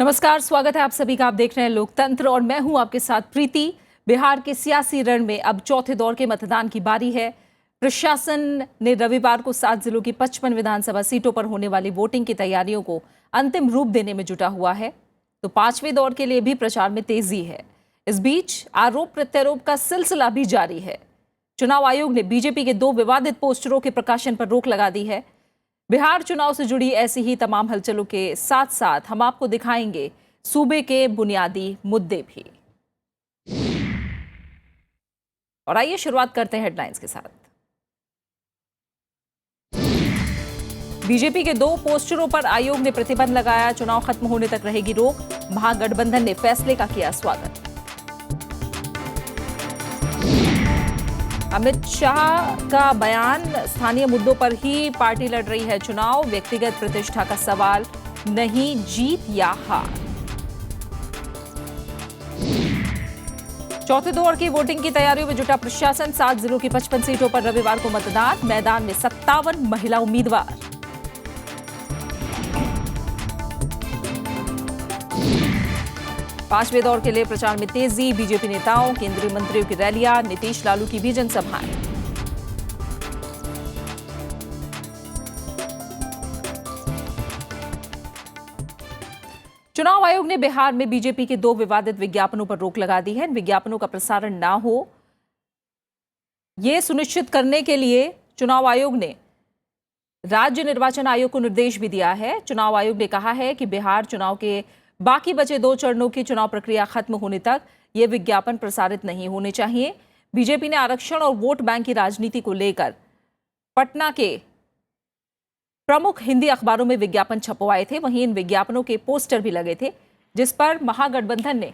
नमस्कार, स्वागत है आप सभी का। आप देख रहे हैं लोकतंत्र और मैं हूं आपके साथ प्रीति। बिहार के सियासी रण में अब चौथे दौर के मतदान की बारी है। प्रशासन ने रविवार को 7 जिलों की 55 विधानसभा सीटों पर होने वाली वोटिंग की तैयारियों को अंतिम रूप देने में जुटा हुआ है, तो 5वें दौर के लिए भी प्रचार में तेजी है। इस बीच आरोप प्रत्यारोप का सिलसिला भी जारी है। चुनाव आयोग ने बीजेपी के 2 विवादित पोस्टरों के प्रकाशन पर रोक लगा दी है। बिहार चुनाव से जुड़ी ऐसी ही तमाम हलचलों के साथ साथ हम आपको दिखाएंगे सूबे के बुनियादी मुद्दे भी। और आइए शुरुआत करते हैं हेडलाइंस के साथ। बीजेपी के 2 पोस्टरों पर आयोग ने प्रतिबंध लगाया। चुनाव खत्म होने तक रहेगी रोक। महागठबंधन ने फैसले का किया स्वागत। अमित शाह का बयान, स्थानीय मुद्दों पर ही पार्टी लड़ रही है चुनाव, व्यक्तिगत प्रतिष्ठा का सवाल नहीं, जीत या हार। चौथे दौर की वोटिंग की तैयारियों में जुटा प्रशासन। 7 जिलों की 55 सीटों पर रविवार को मतदान। मैदान में 57 महिला उम्मीदवार। पांचवें दौर के लिए प्रचार में तेजी। बीजेपी नेताओं, केंद्रीय मंत्रियों की रैलियां, नीतीश लालू की भी जनसभाएं। चुनाव आयोग ने बिहार में बीजेपी के 2 विवादित विज्ञापनों पर रोक लगा दी है। इन विज्ञापनों का प्रसारण ना हो, यह सुनिश्चित करने के लिए चुनाव आयोग ने राज्य निर्वाचन आयोग को निर्देश भी दिया है। चुनाव आयोग ने कहा है कि बिहार चुनाव के बाकी बचे 2 चरणों की चुनाव प्रक्रिया खत्म होने तक ये विज्ञापन प्रसारित नहीं होने चाहिए। बीजेपी ने आरक्षण और वोट बैंक की राजनीति को लेकर पटना के प्रमुख हिंदी अखबारों में विज्ञापन छपवाए थे। वहीं इन विज्ञापनों के पोस्टर भी लगे थे, जिस पर महागठबंधन ने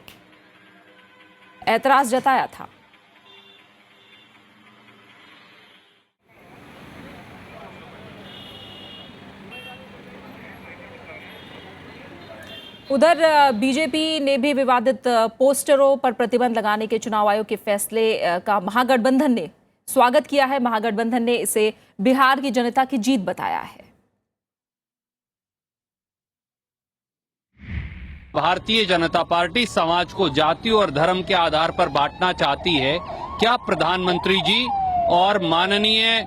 ऐतराज जताया था। उधर बीजेपी ने भी विवादित पोस्टरों पर प्रतिबंध लगाने के चुनाव आयोग के फैसले का महागठबंधन ने स्वागत किया है। महागठबंधन ने इसे बिहार की जनता की जीत बताया है। भारतीय जनता पार्टी समाज को जाति और धर्म के आधार पर बांटना चाहती है। क्या प्रधानमंत्री जी और माननीय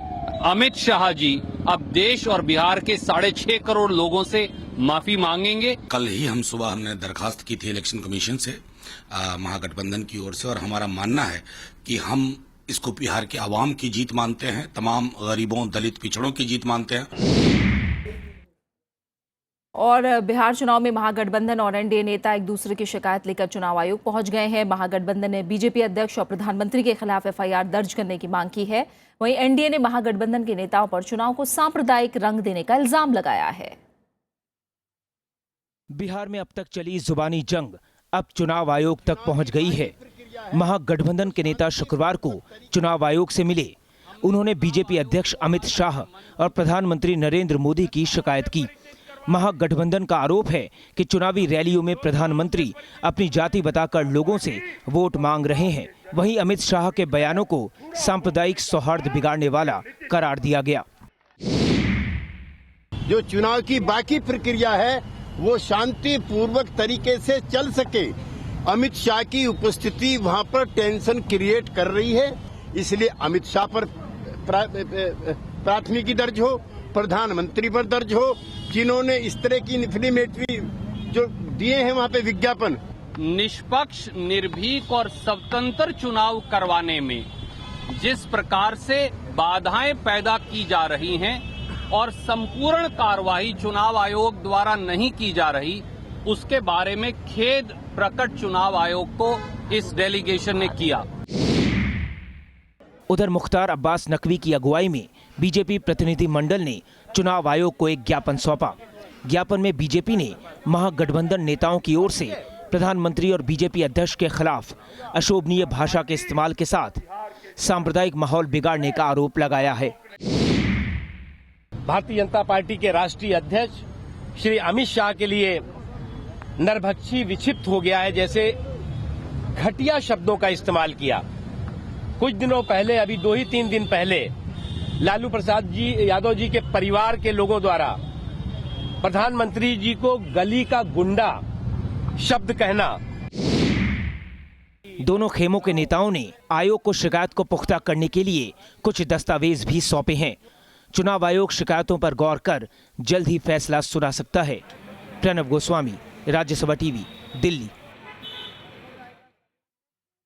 अमित शाह जी अब देश और बिहार के 6.5 करोड़ लोगों से माफी मांगेंगे? कल ही हमने दरखास्त की थी इलेक्शन कमीशन से महागठबंधन की ओर से, और हमारा मानना है कि हम इसको बिहार के आवाम की जीत मानते हैं, तमाम गरीबों, दलित, पिछड़ों की जीत मानते हैं। और बिहार चुनाव में महागठबंधन और एनडीए नेता एक दूसरे की शिकायत लेकर चुनाव आयोग पहुंच गए हैं। महागठबंधन ने बीजेपी अध्यक्ष और प्रधानमंत्री के खिलाफ एफआईआर दर्ज करने की मांग की है। वहीं एनडीए ने महागठबंधन के नेताओं पर चुनाव को सांप्रदायिक रंग देने का इल्जाम लगाया है। बिहार में अब तक चली जुबानी जंग अब चुनाव आयोग तक पहुंच गई है। महागठबंधन के नेता शुक्रवार को चुनाव आयोग से मिले। उन्होंने बीजेपी अध्यक्ष अमित शाह और प्रधानमंत्री नरेंद्र मोदी की शिकायत की। महागठबंधन का आरोप है कि चुनावी रैलियों में प्रधानमंत्री अपनी जाति बताकर लोगों से वोट मांग रहे हैं। वहीं अमित शाह के बयानों को सांप्रदायिक सौहार्द बिगाड़ने वाला करार दिया गया। जो चुनाव की बाकी प्रक्रिया है वो शांतिपूर्वक तरीके से चल सके, अमित शाह की उपस्थिति वहां पर टेंशन क्रिएट कर रही है। इसलिए अमित शाह पर प्राथमिकी दर्ज हो, प्रधानमंत्री पर दर्ज हो, जिन्होंने इस तरह की इन्फ्लेमेटरी जो दिए हैं वहां पे विज्ञापन। निष्पक्ष, निर्भीक और स्वतंत्र चुनाव करवाने में जिस प्रकार से बाधाएं पैदा की जा रही हैं और संपूर्ण कार्रवाई चुनाव आयोग द्वारा नहीं की जा रही, उसके बारे में खेद प्रकट चुनाव आयोग को इस डेलीगेशन ने किया। उधर मुख्तार अब्बास नकवी की अगुवाई में बीजेपी प्रतिनिधि मंडल ने चुनाव आयोग को एक ज्ञापन सौंपा। ज्ञापन में बीजेपी ने महागठबंधन नेताओं की ओर से प्रधानमंत्री और बीजेपी अध्यक्ष के खिलाफ अशोभनीय भाषा के इस्तेमाल के साथ सांप्रदायिक माहौल बिगाड़ने का आरोप लगाया है। भारतीय जनता पार्टी के राष्ट्रीय अध्यक्ष श्री अमित शाह के लिए नरभक्षी विक्षिप्त हो गया है, जैसे घटिया शब्दों का इस्तेमाल किया। कुछ दिनों पहले, अभी 2 ही 3 दिन पहले, लालू प्रसाद जी यादव जी के परिवार के लोगों द्वारा प्रधानमंत्री जी को गली का गुंडा शब्द कहना। दोनों खेमों के नेताओं ने आयोग को शिकायत को पुख्ता करने के लिए कुछ दस्तावेज भी सौंपे हैं। चुनाव आयोग शिकायतों पर गौर कर जल्द ही फैसला सुना सकता है। प्रणव गोस्वामी, राज्यसभा टीवी, दिल्ली।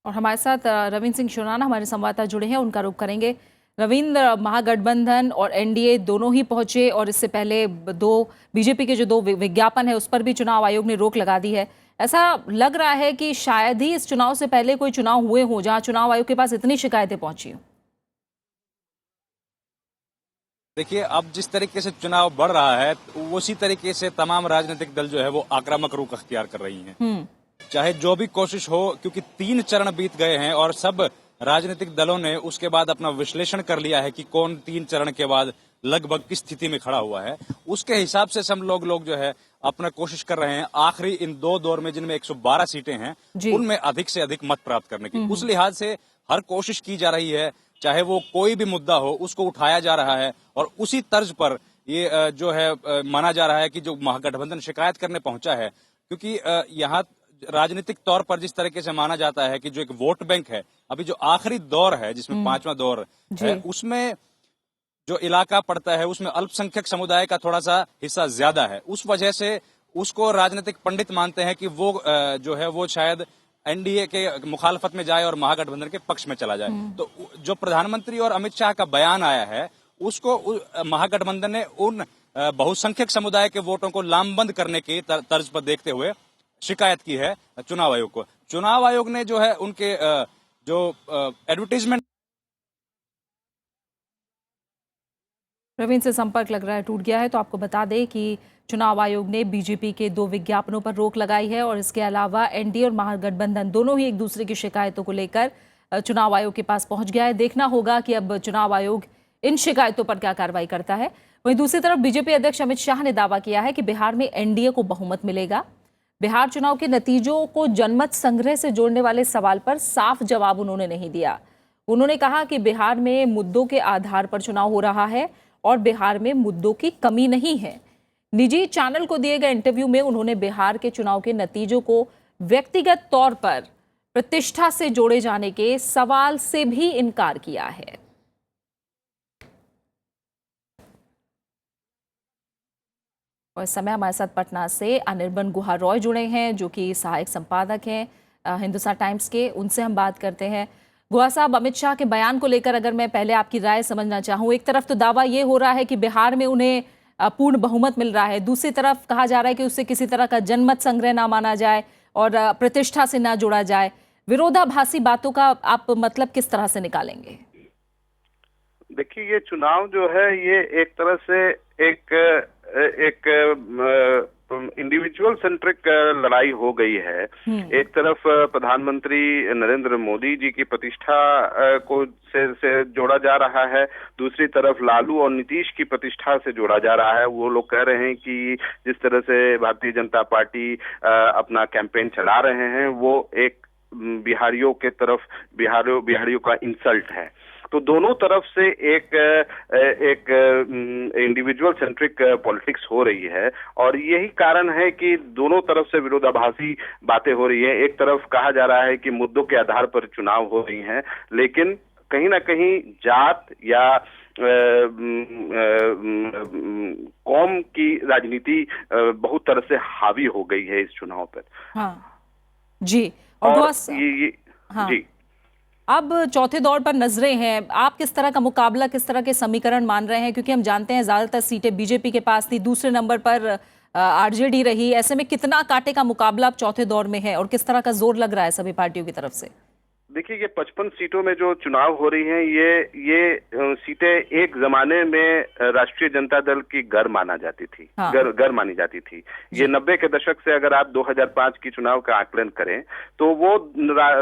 और हमारे साथ रविंद्र सिंह शुराना हमारे संवाददाता जुड़े हैं, उनका रुख करेंगे। रविंद्र, महागठबंधन और एनडीए दोनों ही पहुंचे और इससे पहले बीजेपी के जो दो विज्ञापन है उस पर भी चुनाव आयोग ने रोक लगा दी है। ऐसा लग रहा है कि शायद ही इस चुनाव से पहले कोई चुनाव हुए हों जहां चुनाव आयोग के पास इतनी शिकायतें पहुंची हों। देखिए, अब जिस तरीके से चुनाव बढ़ रहा है उसी तरीके से तमाम राजनीतिक दल जो है वो आक्रामक रुख अख्तियार कर रही हैं। चाहे जो भी कोशिश हो, क्योंकि 3 चरण बीत गए हैं और सब राजनीतिक दलों ने उसके बाद अपना विश्लेषण कर लिया है कि कौन 3 चरण के बाद लगभग किस स्थिति में खड़ा हुआ है। उसके हिसाब से सब लोग जो है अपना कोशिश कर रहे हैं आखिरी इन 2 दौर में जिनमें 112 सीटें हैं उनमें अधिक से अधिक मत प्राप्त करने की। उस लिहाज से हर कोशिश की जा रही है, चाहे वो कोई भी मुद्दा हो उसको उठाया जा रहा है और उसी तर्ज पर ये जो है माना जा रहा है कि जो महागठबंधन शिकायत करने पहुंचा है, क्योंकि यहाँ राजनीतिक तौर पर जिस तरीके से माना जाता है कि जो एक वोट बैंक है, अभी जो आखिरी दौर है जिसमें 5वां दौर है, उसमें जो इलाका पड़ता है उसमें अल्पसंख्यक समुदाय का थोड़ा सा हिस्सा ज्यादा है। उस वजह से उसको राजनीतिक पंडित मानते हैं कि वो जो है वो शायद एनडीए के मुखालफत में जाए और महागठबंधन के पक्ष में चला जाए। तो जो प्रधानमंत्री और अमित शाह का बयान आया है उसको महागठबंधन ने उन बहुसंख्यक समुदाय के वोटों को लामबंद करने की तर्ज पर देखते हुए शिकायत की है चुनाव आयोग को। चुनाव आयोग ने जो है उनके जो एडवर्टीजमेंट। रविंद्र से संपर्क लग रहा है टूट गया है, तो आपको बता दें कि चुनाव आयोग ने बीजेपी के 2 विज्ञापनों पर रोक लगाई है और इसके अलावा एनडीए और महागठबंधन दोनों ही एक दूसरे की शिकायतों को लेकर चुनाव आयोग के पास पहुंच गया है। देखना होगा कि अब चुनाव आयोग इन शिकायतों पर क्या कार्रवाई करता है। वहीं दूसरी तरफ बीजेपी अध्यक्ष अमित शाह ने दावा किया है कि बिहार में एनडीए को बहुमत मिलेगा। बिहार चुनाव के नतीजों को जनमत संग्रह से जोड़ने वाले सवाल पर साफ जवाब उन्होंने नहीं दिया। उन्होंने कहा कि बिहार में मुद्दों के आधार पर चुनाव हो रहा है और बिहार में मुद्दों की कमी नहीं है। निजी चैनल को दिए गए इंटरव्यू में उन्होंने बिहार के चुनाव के नतीजों को व्यक्तिगत तौर पर प्रतिष्ठा से जोड़े जाने के सवाल से भी इनकार किया है। और इस समय हमारे साथ पटना से अनिर्बन गुहा रॉय जुड़े हैं जो कि सहायक संपादक हैं हिंदुस्तान टाइम्स के। उनसे हम बात करते हैं। गुहा साहब, अमित शाह के बयान को लेकर अगर मैं पहले आपकी राय समझना चाहूँ, एक तरफ तो दावा ये हो रहा है कि बिहार में उन्हें पूर्ण बहुमत मिल रहा है, दूसरी तरफ कहा जा रहा है कि उससे किसी तरह का जनमत संग्रह ना माना जाए और प्रतिष्ठा से ना जोड़ा जाए। विरोधाभासी बातों का आप मतलब किस तरह से निकालेंगे? देखिए, ये चुनाव जो है ये एक तरह से एक इंडिविजुअल सेंट्रिक लड़ाई हो गई है। एक तरफ प्रधानमंत्री नरेंद्र मोदी जी की प्रतिष्ठा को से जोड़ा जा रहा है, दूसरी तरफ लालू और नीतीश की प्रतिष्ठा से जोड़ा जा रहा है। वो लोग कह रहे हैं कि जिस तरह से भारतीय जनता पार्टी अपना कैंपेन चला रहे हैं वो एक बिहारियों के तरफ बिहारियों का इंसल्ट है। तो दोनों तरफ से एक इंडिविजुअल सेंट्रिक पॉलिटिक्स हो रही है और यही कारण है कि दोनों तरफ से विरोधाभासी बातें हो रही है। एक तरफ कहा जा रहा है कि मुद्दों के आधार पर चुनाव हो रही हैं, लेकिन कहीं ना कहीं जात या कौम की राजनीति बहुत तरह से हावी हो गई है इस चुनाव पर। हाँ जी। और हाँ। जी, अब चौथे दौर पर नजरें हैं। आप किस तरह का मुकाबला, किस तरह के समीकरण मान रहे हैं? क्योंकि हम जानते हैं ज्यादातर सीटें बीजेपी के पास थी, दूसरे नंबर पर आरजेडी रही। ऐसे में कितना कांटे का मुकाबला अब चौथे दौर में है और किस तरह का जोर लग रहा है सभी पार्टियों की तरफ से? देखिए, ये 55 सीटों में जो चुनाव हो रही हैं ये सीटें एक जमाने में राष्ट्रीय जनता दल की गढ़ माना जाती थी। हाँ। गढ़ मानी जाती थी। ये 90 के दशक से अगर आप 2005 की चुनाव का आकलन करें तो वो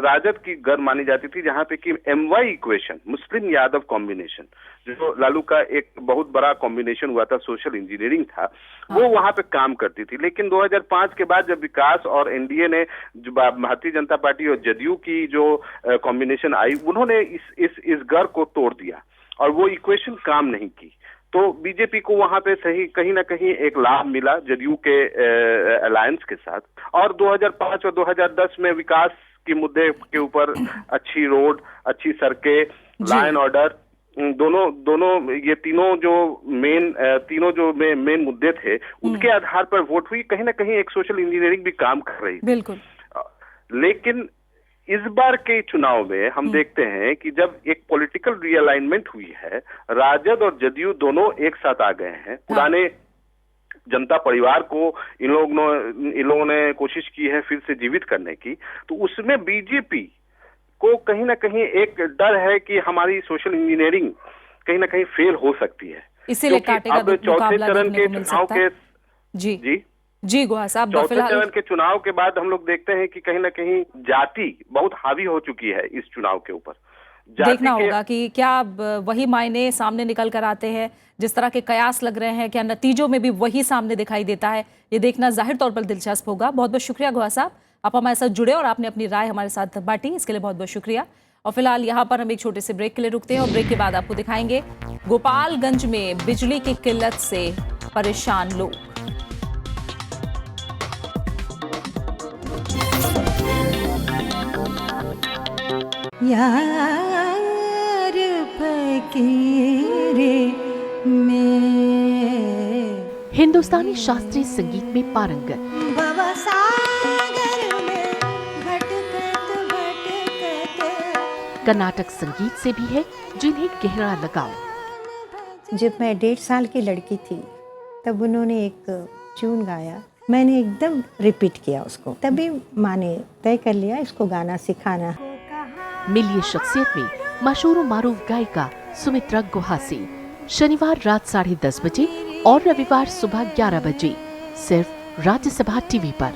राजद की गढ़ मानी जाती थी, जहां पे कि MY equation, Muslim Yadav combination, जो लालू का एक बहुत बड़ा कॉम्बिनेशन हुआ था, सोशल इंजीनियरिंग था, वो वहां पे काम करती थी। लेकिन 2005 के बाद जब विकास और एनडीए ने भारतीय जनता पार्टी और जदयू की जो कॉम्बिनेशन आई, उन्होंने इस गढ़ को तोड़ दिया और वो इक्वेशन काम नहीं की। तो बीजेपी को वहां पे सही कहीं ना कहीं एक लाभ मिला जदयू के अलायंस के साथ। और 2005 और 2010 में विकास के मुद्दे के ऊपर अच्छी रोड, अच्छी सड़कें, लॉ एंड ऑर्डर, दोनों ये तीनों जो मेन मुद्दे थे, उनके आधार पर वोट हुई। कहीं ना कहीं एक सोशल इंजीनियरिंग भी काम कर रही थी। बिल्कुल। लेकिन इस बार के चुनाव में हम देखते हैं कि जब एक पॉलिटिकल रीअलाइनमेंट हुई है, राजद और जदयू दोनों एक साथ आ गए हैं। पुराने जनता परिवार को इन लोगों ने कोशिश की है फिर से जीवित करने की, तो उसमें बीजेपी को कहीं ना कहीं एक डर है कि हमारी सोशल इंजीनियरिंग कहीं ना कहीं फेल हो सकती है। इसीलिए काटेगा अब चौथे चरण के चुनाव के जी गुहा साहब, चौथे चरण के चुनाव के बाद हम लोग देखते हैं कि कहीं ना कहीं जाति बहुत हावी हो चुकी है इस चुनाव के ऊपर। देखना होगा कि क्या वही मायने सामने निकल कर आते हैं, जिस तरह के कयास लग रहे हैं, क्या नतीजों में भी वही सामने दिखाई देता है, ये देखना जाहिर तौर पर दिलचस्प होगा। बहुत बहुत शुक्रिया गुहा साहब, आप हमारे साथ जुड़े और आपने अपनी राय हमारे साथ बांटी, इसके लिए बहुत बहुत शुक्रिया। और फिलहाल यहाँ पर हम एक छोटे से ब्रेक के लिए रुकते हैं और ब्रेक के बाद आपको दिखाएंगे गोपालगंज में बिजली की किल्लत से परेशान लोग। यार फकीरे में हिंदुस्तानी शास्त्रीय संगीत में पारंगत, कर्नाटक संगीत से भी है जिन्हें गहरा लगाव। जब मैं 1.5 साल की लड़की थी तब उन्होंने एक ट्यून गाया, मैंने एकदम रिपीट किया उसको, तभी माँ ने तय कर लिया इसको गाना सिखाना। मिलिए शख्सियत में मशहूर मारूफ गायिका सुमित्रा गुहा से शनिवार रात 10:30 बजे और रविवार सुबह 11 बजे सिर्फ राज्यसभा टीवी पर।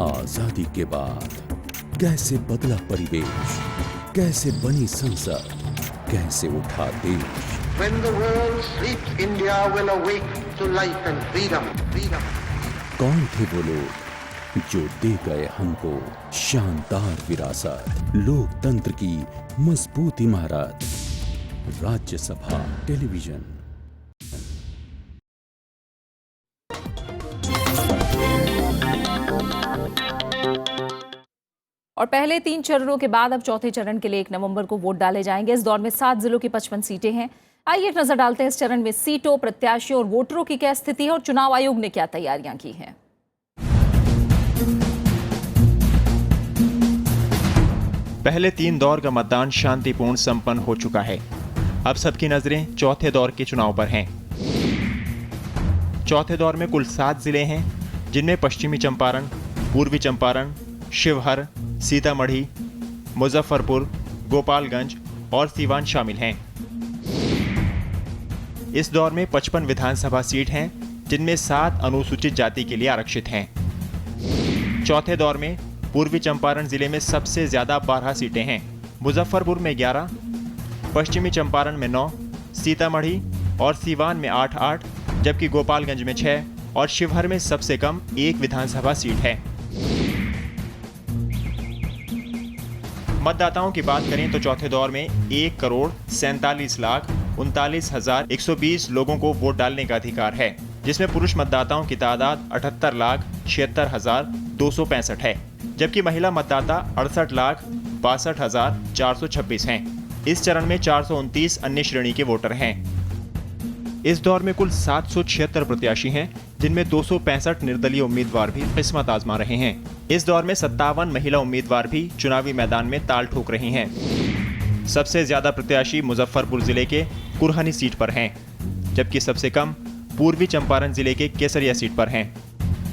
आजादी के बाद कैसे बदला परिवेश, कैसे बनी संसद, कैसे उठा देश। When the world sleeps, India will awake to life and freedom. कौन थे वो लोग जो दे गए हमको शानदार विरासत, लोकतंत्र की मजबूत इमारत। राज्यसभा टेलीविजन। और पहले 3 चरणों के बाद अब चौथे चरण के लिए 1 नवंबर को वोट डाले जाएंगे। इस दौर में 7 जिलों की 55 सीटें हैं। आइए एक नजर डालते हैं इस चरण में सीटों, प्रत्याशियों और वोटरों की क्या स्थिति है और चुनाव आयोग ने क्या तैयारियां की हैं। पहले 3 दौर का मतदान शांतिपूर्ण संपन्न हो चुका है। अब सबकी नजरें चौथे दौर के चुनाव पर हैं। चौथे दौर में कुल 7 जिले हैं, जिनमें पश्चिमी चंपारण, पूर्वी चंपारण, शिवहर, सीतामढ़ी, मुजफ्फरपुर, गोपालगंज और सीवान शामिल हैं। इस दौर में 55 विधानसभा सीट हैं, जिनमें 7 अनुसूचित जाति के लिए आरक्षित हैं। चौथे दौर में पूर्वी चंपारण जिले में सबसे ज्यादा 12 सीटें हैं, मुजफ्फरपुर में 11, पश्चिमी चंपारण में 9, सीतामढ़ी और सीवान में 8-8, जबकि गोपालगंज में 6 और शिवहर में सबसे कम 1 विधानसभा सीट है। मतदाताओं की बात करें तो चौथे दौर में 1,47,39,39,120 लोगों को वोट डालने का अधिकार है, जिसमें पुरुष मतदाताओं की तादाद 78,76,265 है, जबकि महिला मतदाता 68,62,426 हैं। इस चरण में 429 अन्य श्रेणी के वोटर हैं। इस दौर में कुल 776 प्रत्याशी हैं, जिनमें 265 निर्दलीय उम्मीदवार भी किस्मत आजमा रहे हैं। इस दौर में 57 महिला उम्मीदवार भी चुनावी मैदान में ताल ठोक रही हैं। सबसे ज्यादा प्रत्याशी मुजफ्फरपुर जिले के कुरहनी सीट पर हैं, जबकि सबसे कम पूर्वी चंपारण जिले के केसरिया सीट पर हैं।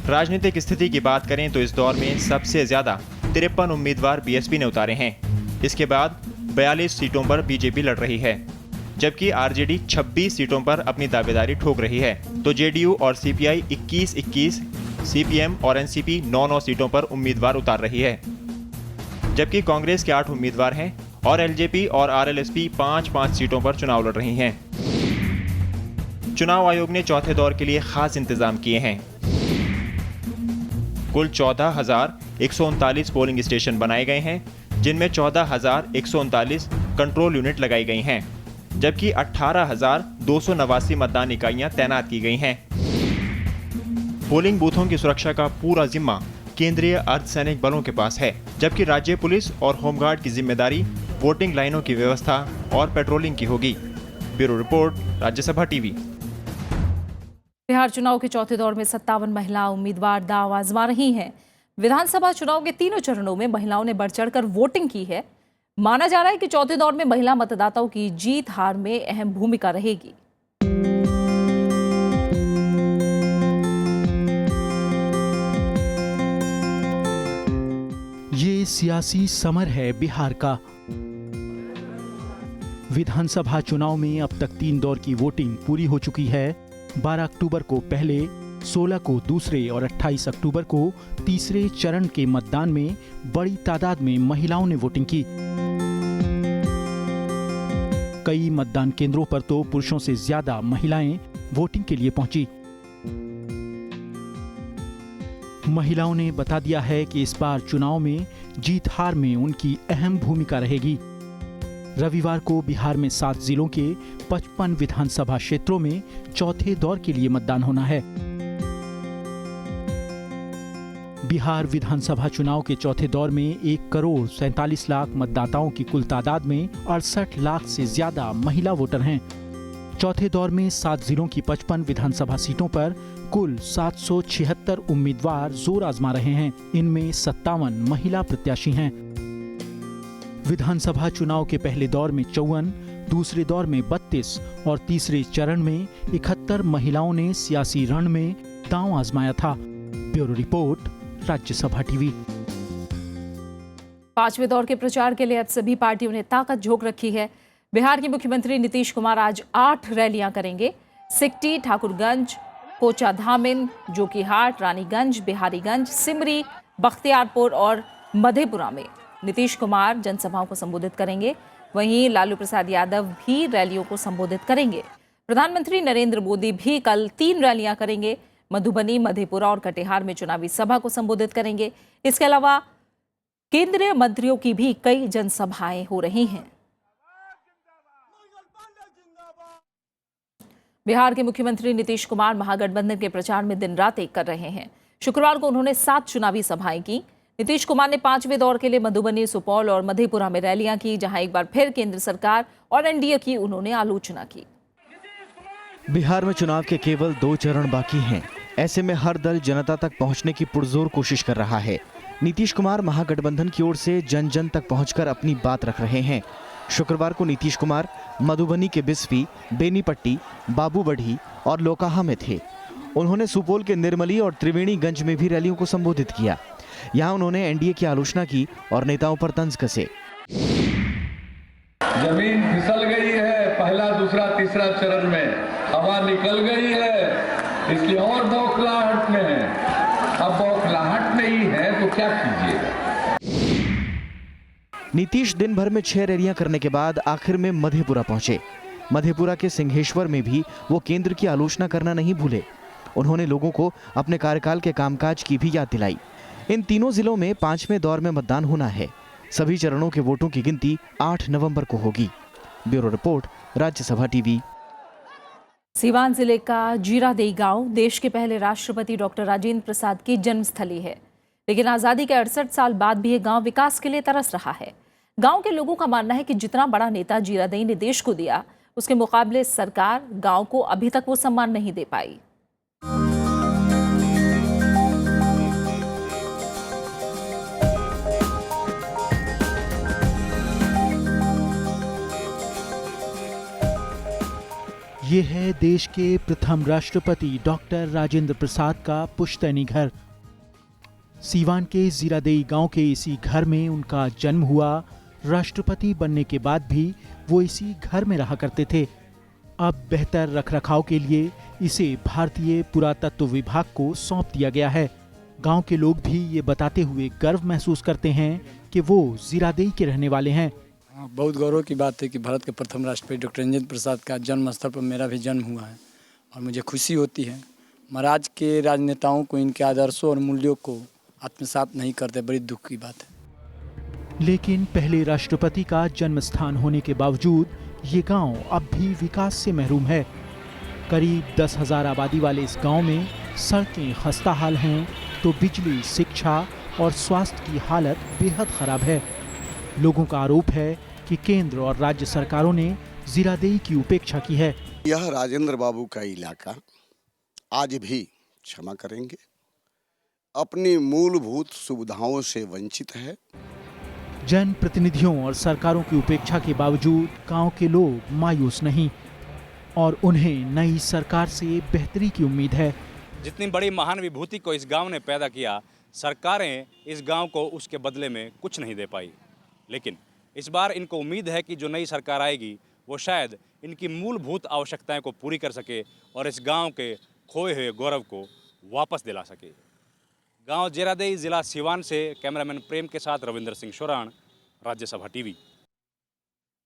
राजनीतिक स्थिति की बात करें तो इस दौर में सबसे ज्यादा 53 उम्मीदवार बीएसपी ने उतारे हैं। इसके बाद 42 सीटों पर बीजेपी लड़ रही है, जबकि आरजेडी 26 सीटों पर अपनी दावेदारी ठोक रही है, तो जेडीयू और सीपीआई 21-21, सीपीएम और एनसीपी 9-9 सीटों पर उम्मीदवार उतार रही है, जबकि कांग्रेस के 8 उम्मीदवार हैं और एलजेपी और आरएलएसपी 5-5 सीटों पर चुनाव लड़ रही हैं। चुनाव आयोग ने चौथे दौर के लिए खास इंतजाम किए हैं। कुल 14,139 पोलिंग स्टेशन बनाए गए हैं, जिनमें 14,139 कंट्रोल यूनिट लगाई गई हैं, जबकि 18,289 मतदान इकाइयां तैनात की गई हैं। पोलिंग बूथों की सुरक्षा का पूरा जिम्मा केंद्रीय अर्धसैनिक बलों के पास है, जबकि राज्य पुलिस और होमगार्ड की जिम्मेदारी वोटिंग लाइनों की व्यवस्था और पेट्रोलिंग की होगी। Bureau report, Rajya Sabha TV. Bihar चुनाव के चौथे दौर में 57 महिला उम्मीदवार दांव आजमा रही हैं। विधानसभा चुनाव के तीनों चरणों में महिलाओं ने बढ़ चढ़कर वोटिंग की है। माना जा रहा है कि चौथे दौर में महिला मतदाताओं की जीत हार में अहम भूमिका रहेगी। ये सियासी समर है बिहार का। विधानसभा चुनाव में अब तक 3 दौर की वोटिंग पूरी हो चुकी है। 12 अक्टूबर को पहले, 16 को दूसरे और 28 अक्टूबर को तीसरे चरण के मतदान में बड़ी तादाद में महिलाओं ने वोटिंग की। कई मतदान केंद्रों पर तो पुरुषों से ज्यादा महिलाएं वोटिंग के लिए पहुंची। महिलाओं ने बता दिया है कि इस बार चुनाव में जीत हार में उनकी अहम भूमिका रहेगी। रविवार को बिहार में 7 जिलों के 55 विधानसभा क्षेत्रों में चौथे दौर के लिए मतदान होना है। बिहार विधानसभा चुनाव के चौथे दौर में 1,47,00,000 मतदाताओं की कुल तादाद में 68 लाख से ज्यादा महिला वोटर हैं। चौथे दौर में 7 जिलों की 55 विधानसभा सीटों पर कुल 776 उम्मीदवार जोर आजमा रहे हैं। इनमें 57 महिला प्रत्याशी हैं। विधानसभा चुनाव के पहले दौर में 54, दूसरे दौर में 32 और तीसरे चरण में 71 महिलाओं ने सियासी रण में दांव आजमाया था। Bureau report, Rajya Sabha TV. 5वें दौर के प्रचार के लिए अब सभी पार्टियों ने ताकत झोंक रखी है। बिहार के मुख्यमंत्री नीतीश कुमार आज 8 रैलियां करेंगे। सिकटी, ठाकुरगंज, कोचा धामिन, जोकीहाट, रानीगंज, बिहारीगंज, सिमरी, बख्तियारपुर और मधेपुरा में नीतीश कुमार जनसभाओं को संबोधित करेंगे। वहीं लालू प्रसाद यादव भी रैलियों को संबोधित करेंगे। प्रधानमंत्री नरेंद्र मोदी भी कल 3 रैलियां करेंगे। मधुबनी, मधेपुरा और कटिहार में चुनावी सभा को संबोधित करेंगे। इसके अलावा केंद्रीय मंत्रियों की भी कई जनसभाएं हो रही हैं। बिहार के मुख्यमंत्री नीतीश कुमार महागठबंधन के प्रचार में दिन रात एक कर रहे हैं। शुक्रवार को उन्होंने 7 चुनावी सभाएं की। नीतीश कुमार ने 5वें दौर के लिए मधुबनी, सुपौल और मधेपुरा में रैलियां की, जहां एक बार फिर केंद्र सरकार और एनडीए की उन्होंने आलोचना की। बिहार में चुनाव के केवल 2 चरण बाकी हैं। ऐसे में हर दल जनता तक पहुंचने की पुरजोर कोशिश कर रहा है। नीतीश कुमार महागठबंधन की ओर से जन जन तक पहुंचकर अपनी बात रख रहे हैं। शुक्रवार को नीतीश कुमार मधुबनी के बिस्फी, बेनीपट्टी, बाबूबढ़ी और लोकाहा में थे। उन्होंने सुपौल के निर्मली और त्रिवेणीगंज में भी रैलियों को संबोधित किया। यहां उन्होंने एनडीए की आलोचना की और नेताओं पर तंज कसे। जमीन फिसल गई है पहला, दूसरा, तीसरा चरण में, हवा निकल गई है, इसलिए और बौखलाहट में है। अब बौखलाहट में ही है तो क्या कीजिएगा। नीतीश दिन भर में 6 रैलियां करने के बाद आखिर में मधेपुरा पहुंचे। मधेपुरा के सिंहेश्वर में भी वो केंद्र की आलोचना करना नहीं भूले। उन्होंने लोगों को अपने कार्यकाल के कामकाज की भी याद दिलाई। इन तीनों जिलों में 5वें दौर में मतदान होना है। सभी चरणों के वोटों की गिनती 8 नवंबर को होगी। Bureau report, Rajya Sabha TV. Siwan जिले का जीरादेई गांव देश के पहले राष्ट्रपति डॉक्टर राजेंद्र प्रसाद की जन्मस्थली है, लेकिन आजादी के 68 साल बाद भी ये गांव विकास के लिए तरस रहा है। गांव के लोगों का मानना है कि जितना बड़ा नेता जीरादेई ने देश को दिया, उसके मुकाबले सरकार गांव को अभी तक वो सम्मान नहीं दे पाई। ये है देश के प्रथम राष्ट्रपति डॉक्टर राजेंद्र प्रसाद का पुश्तैनी घर। सीवान के जीरादेई गांव के इसी घर में उनका जन्म हुआ। राष्ट्रपति बनने के बाद भी वो इसी घर में रहा करते थे। अब बेहतर रखरखाव के लिए इसे भारतीय पुरातत्व विभाग को सौंप दिया गया है। गांव के लोग भी ये बताते हुए गर्व महसूस करते हैं कि वो जीरादेई के रहने वाले हैं। बहुत गौरव की बात है कि भारत के प्रथम राष्ट्रपति डॉक्टर राजेंद्र प्रसाद का जन्म स्थल पर मेरा भी जन्म हुआ है और मुझे खुशी होती है। महाराज के राजनेताओं को इनके आदर्शों और मूल्यों को आत्मसात नहीं करते, बड़ी दुख की बात है। लेकिन पहले राष्ट्रपति का जन्म स्थान होने के बावजूद ये गांव अब भी विकास से महरूम है। करीब 10,000 आबादी वाले इस गांव में सड़कें खस्ता हाल हैं तो बिजली, शिक्षा और स्वास्थ्य की हालत बेहद खराब है। लोगों का आरोप है कि केंद्र और राज्य सरकारों ने जीरादेई की उपेक्षा की है। यह राजेंद्र बाबू का इलाका आज भी, क्षमा करेंगे, अपनी मूलभूत सुविधाओं से वंचित है। जनप्रतिनिधियों और सरकारों की उपेक्षा के बावजूद गांव के लोग मायूस नहीं और उन्हें नई सरकार से बेहतरी की उम्मीद है। जितनी बड़ी महान विभूति को इस गांव ने पैदा किया, सरकारें इस गांव को उसके बदले में कुछ नहीं दे पाई। लेकिन इस बार इनको उम्मीद है कि जो नई सरकार आएगी वो शायद इनकी मूलभूत आवश्यकताएं को पूरी कर सके और इस गांव के खोए हुए गौरव को वापस दिला सके। गांव जीरादेई, जिला सीवान से कैमरामैन प्रेम के साथ रविंद्र सिंह शोराण, राज्यसभा टीवी।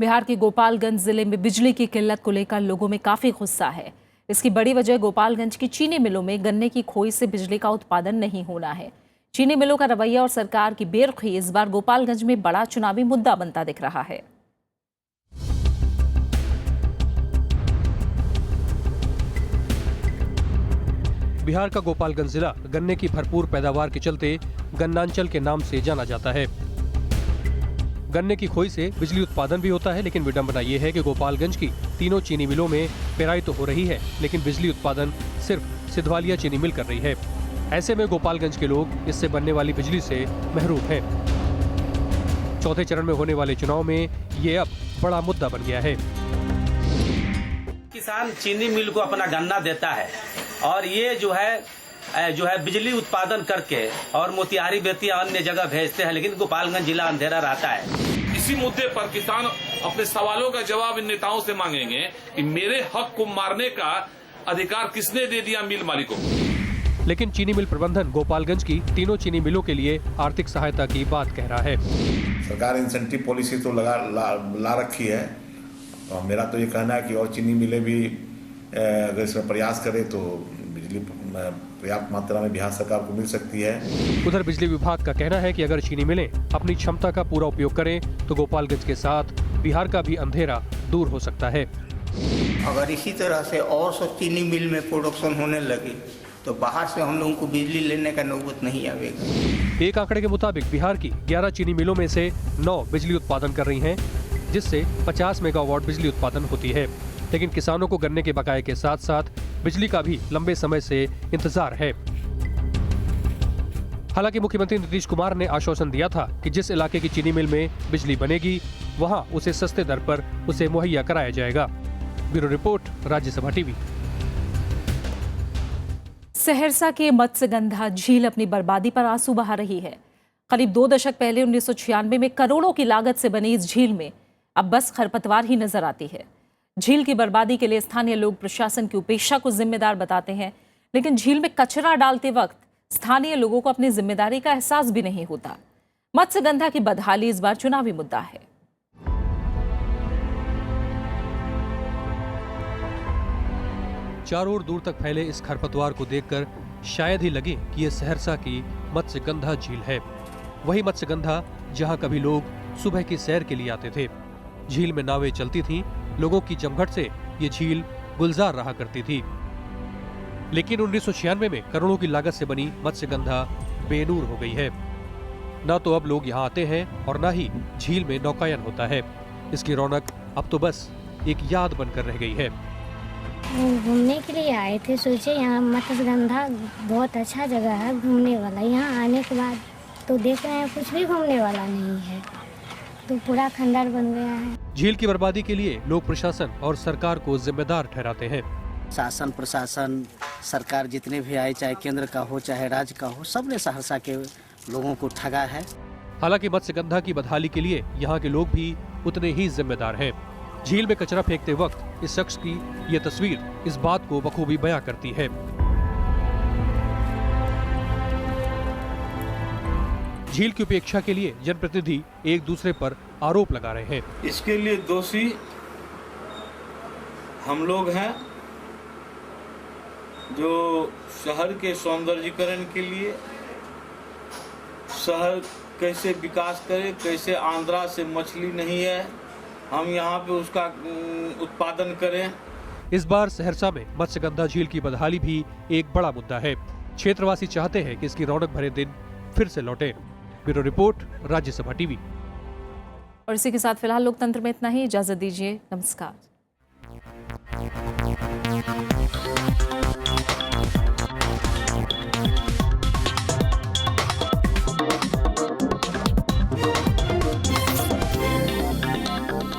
बिहार के गोपालगंज जिले में बिजली की किल्लत को लेकर लोगों में काफी गुस्सा है। इसकी बड़ी वजह गोपालगंज की चीनी मिलों में गन्ने की खोई से बिजली का उत्पादन नहीं होना है। चीनी मिलों का रवैया और सरकार की बेरुखी इस बार गोपालगंज में बड़ा चुनावी मुद्दा बनता दिख रहा है। बिहार का गोपालगंज जिला गन्ने की भरपूर पैदावार के चलते गन्नांचल के नाम से जाना जाता है। गन्ने की खोई से बिजली उत्पादन भी होता है, लेकिन विडंबना ये है कि गोपालगंज की तीनों चीनी मिलों में पेराई तो हो रही है, लेकिन बिजली उत्पादन सिर्फ सिधवालिया चीनी मिल कर रही है। ऐसे में गोपालगंज के लोग इससे बनने वाली बिजली से महरूम हैं। चौथे चरण में होने वाले चुनाव में ये अब बड़ा मुद्दा बन गया है। किसान चीनी मिल को अपना गन्ना देता है और ये जो है बिजली उत्पादन करके और मोतिहारी, बेतिया अन्य जगह भेजते हैं, लेकिन गोपालगंज जिला अंधेरा रहता है। इसी मुद्दे पर किसान अपने सवालों का जवाब इन नेताओं से मांगेंगे कि मेरे हक को मारने का अधिकार किसने दे दिया मिल मालिकों को। लेकिन चीनी मिल प्रबंधन गोपालगंज की तीनों चीनी मिलों के लिए आर्थिक सहायता की बात कह रहा है। सरकार इंसेंटिव पॉलिसी तो ला रखी है। तो मेरा तो ये कहना है कि और चीनी मिलें भी अगर इसमें प्रयास करें तो बिजली पर्याप्त मात्रा में बिहार सरकार को मिल सकती है। उधर बिजली विभाग का कहना है कि अगर चीनी मिलें अपनी क्षमता का पूरा उपयोग करें तो गोपालगंज के साथ बिहार का भी अंधेरा दूर हो सकता है। अगर इसी तरह से और सब चीनी मिल में प्रोडक्शन होने लगे तो बाहर से हम लोगों को बिजली लेने का नौबत नहीं आवेगा। एक आंकड़े के मुताबिक बिहार की 11 चीनी मिलों में से 9 बिजली उत्पादन कर रही हैं, जिससे 50 मेगावाट बिजली उत्पादन होती है। लेकिन किसानों को गन्ने के बकाये के साथ साथ बिजली का भी लंबे समय से इंतजार है। हालांकि मुख्यमंत्री नीतीश कुमार ने आश्वासन दिया था कि जिस इलाके की चीनी मिल में बिजली बनेगी वहां उसे सस्ते दर पर उसे मुहैया कराया जाएगा। Bureau report, Rajya Sabha TV. Saharsa के मत्स्यगंधा झील अपनी बर्बादी पर आंसू बहा रही है। करीब 2 दशक पहले 1996 में करोड़ों की लागत से बनी इस झील में अब बस खरपतवार ही नजर आती है। झील की बर्बादी के लिए स्थानीय लोग प्रशासन की उपेक्षा को जिम्मेदार बताते हैं, लेकिन झील में कचरा डालते वक्त स्थानीय लोगों को अपनी जिम्मेदारी का एहसास भी नहीं होता। मत्स्यगंधा की बदहाली इस बार चुनावी मुद्दा है। चारों ओर दूर तक फैले इस खरपतवार को देखकर शायद ही लगे कि यह सहरसा की मत्स्यगंधा झील है। वही मत्स्यगंधा जहां कभी लोग सुबह की सैर के लिए आते थे। झील में नावें चलती थीं, लोगों की जमघट से ये झील गुलजार रहा करती थी। लेकिन 1996 में करोड़ों की लागत से बनी मत्स्यगंधा बेनूर हो गई है। न तो अब लोग यहाँ आते हैं और न ही झील में नौकायन होता है। इसकी रौनक अब तो बस एक याद बनकर रह गई है। घूमने के लिए आए थे, सोचे यहाँ मत्स्यगंधा बहुत अच्छा जगह है घूमने वाला। यहाँ आने के बाद तो देख रहे हैं कुछ भी घूमने वाला नहीं है, तो पूरा खंडर बन गया है। झील की बर्बादी के लिए लोग प्रशासन और सरकार को जिम्मेदार ठहराते हैं। शासन, प्रशासन, सरकार जितने भी आए, चाहे केंद्र का हो चाहे राज्य का हो, सबने सहरसा के लोगों को ठगा है। हालांकि मत्स्यगंधा की बदहाली के लिए यहाँ के लोग भी उतने ही जिम्मेदार हैं। झील में कचरा फेंकते वक्त इस शख्स की ये तस्वीर इस बात को बखूबी बयां करती है। झील की उपेक्षा के लिए जनप्रतिनिधि एक दूसरे पर आरोप लगा रहे हैं। इसके लिए दोषी हम लोग हैं, जो शहर के सौंदर्यीकरण के लिए शहर कैसे विकास करे, कैसे आंध्रा से मछली नहीं है, हम यहाँ पे उसका उत्पादन करें। इस बार सहरसा में मत्स्यगंधा झील की बदहाली भी एक बड़ा मुद्दा है। क्षेत्रवासी चाहते हैं कि इसकी रौनक भरे दिन फिर से लौटे। Bureau report, Rajya Sabha TV. और इसी के साथ फिलहाल लोकतंत्र में इतना ही। इजाजत दीजिए, नमस्कार।